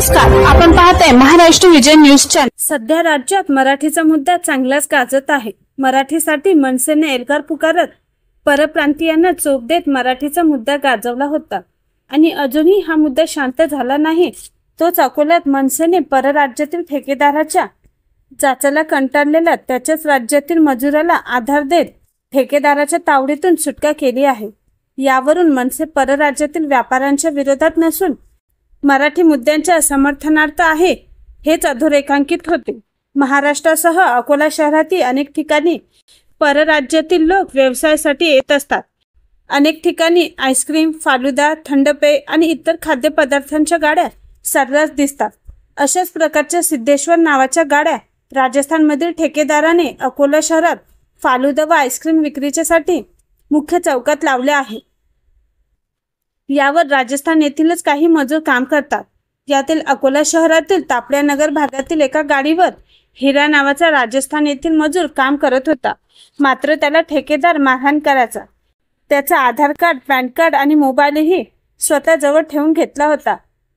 नमस्कार, आपण पाहताय महाराष्ट्र विजय न्यूज चॅनल। सध्या राज्यात मराठीचा मुद्दा चांगलाच गाजत आहे। मराठीसाठी मनसेने एल्गार पुकारत परप्रांतीयांना चोप देत मराठीचा मुद्दा गाजवला होता आणि अजूनही हा मुद्दा शांत झाला नाही। तोच अकोल्यात मनसेने परराज्यातील ठेकेदाराच्या जाचाला कंटाळलेला त्याच्याच राज्यातील मजुराला आधार देत ठेकेदाराच्या तावडीतून सुटका केली आहे। यावरून मनसे परराज्यातील व्यापाऱ्यांच्या विरोधात नसून मराठी मुद्द्यांच्या समर्थनार्थ आहे हेच अधोरेखांकित होते। महाराष्ट्रासह अकोला शहरातील अनेक ठिकाणी परराज्यातील लोक व्यवसायासाठी येत असतात। अनेक ठिकाणी आईस्क्रीम, फालुदा, थंड पेय आणि इतर खाद्यपदार्थांच्या गाड्या सर्रास दिसतात। अशाच प्रकारच्या सिद्धेश्वर नावाच्या गाड्या राजस्थानमधील ठेकेदाराने अकोला शहरात फालुदा व आईस्क्रीम विक्रीसाठी मुख्य चौकात लावल्या आहेत। यावर राजस्थान येथीलच काही मजूर काम करतात। यातील अकोला शहरातील तापड्यानगर भागातील एका गाडीवर हिरा नावाचा राजस्थान येथील मजूर काम करत होता। मात्र त्याला ठेकेदार मारहाण करायचा। त्याचा आधार कार्ड, पॅन कार्ड आणि मोबाईलही स्वतः जवळ ठेवून घेतला होता।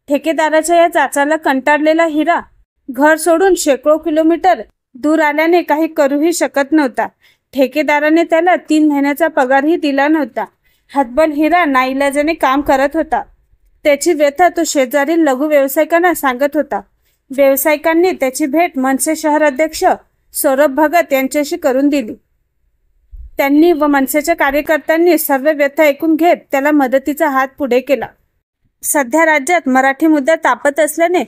ठेकेदाराच्या या जाचाला कंटाळलेला हिरा घर सोडून शेकडो किलोमीटर दूर आल्याने काही करूही शकत नव्हता। ठेकेदाराने त्याला 3 महिन्याचा पगारही दिला नव्हता। हतबल हिरा नाईलाजाने काम करत होता। त्याची व्यथा तो शेजारील लघु व्यावसायिकांना सांगत होता। व्यावसायिकांनी त्याची भेट मनसे शहर अध्यक्ष सौरभ भगत यांच्याशी करून दिली। त्यांनी व मनसेच्या कार्यकर्त्यांनी सर्व व्यथा ऐकून घेत त्याला मदतीचा हात पुढे केला। सध्या राज्यात मराठी मुद्दा तापत असल्याने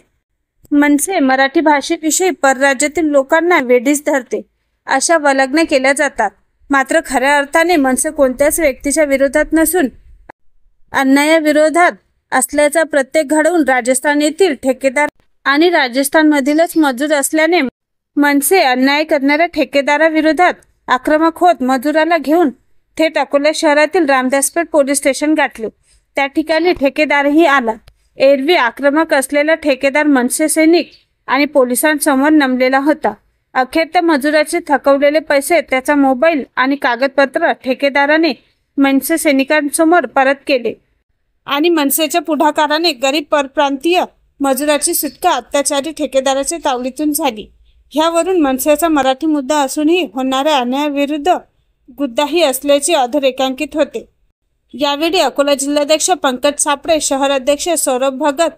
मनसे मराठी भाषेविषयी परराज्यातील लोकांना वेडीच धरते अशा वल्गना केल्या जातात। मात्र खऱ्या अर्थाने मनसे कोणत्याच व्यक्तीच्या विरोधात नसून अन्यायाविरोधात असल्याचा प्रत्येक घडवून राजस्थान येथील ठेकेदार आणि राजस्थानमधीलच मजूर असल्याने मनसे अन्याय करणाऱ्या ठेकेदाराविरोधात आक्रमक होत मजुराला घेऊन थेट अकोला शहरातील रामदासपेठ पोलीस स्टेशन गाठले। त्या ठिकाणी ठेकेदारही आला। एरवी आक्रमक असलेला ठेकेदार मनसे सैनिक आणि पोलिसांसमोर नमलेला होता। अखेर त्या मजुराचे थकवलेले पैसे, त्याचा मोबाईल आणि कागदपत्र ठेकेदाराने मनसे सैनिकांसमोर परत केले आणि मनसेच्या पुढाकाराने गरीब परप्रांतीय मजुराची सुटका अत्याचारी ठेकेदाराच्या तावडीतून झाली। ह्यावरून मनसेचा मराठी मुद्दा असूनही होणाऱ्या अन्यायाविरुद्ध गुद्दाही असल्याचे अधोरेखांकित होते। यावेळी अकोला जिल्हाध्यक्ष पंकज सापळे, शहर अध्यक्ष सौरभ भगत,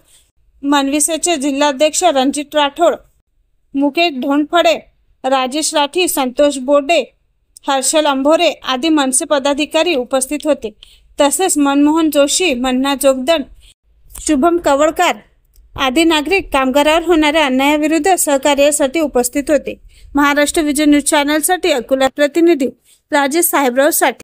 मनसेचे जिल्हाध्यक्ष रणजित राठोड, मुकेश धोंडफळे, राजेश राठी, संतोष बोर्डे, हर्षल अंभोरे आदी मनसे पदाधिकारी उपस्थित होते। तसेच मनमोहन जोशी, मन्ना जोगदंड, शुभम कवळकर आदी नागरिक कामगारावर होणाऱ्या अन्यायाविरुद्ध सहकार्यासाठी उपस्थित होते। महाराष्ट्र विजय न्यूज चॅनलसाठी अकोला प्रतिनिधी राजेश साहेबराव साठी।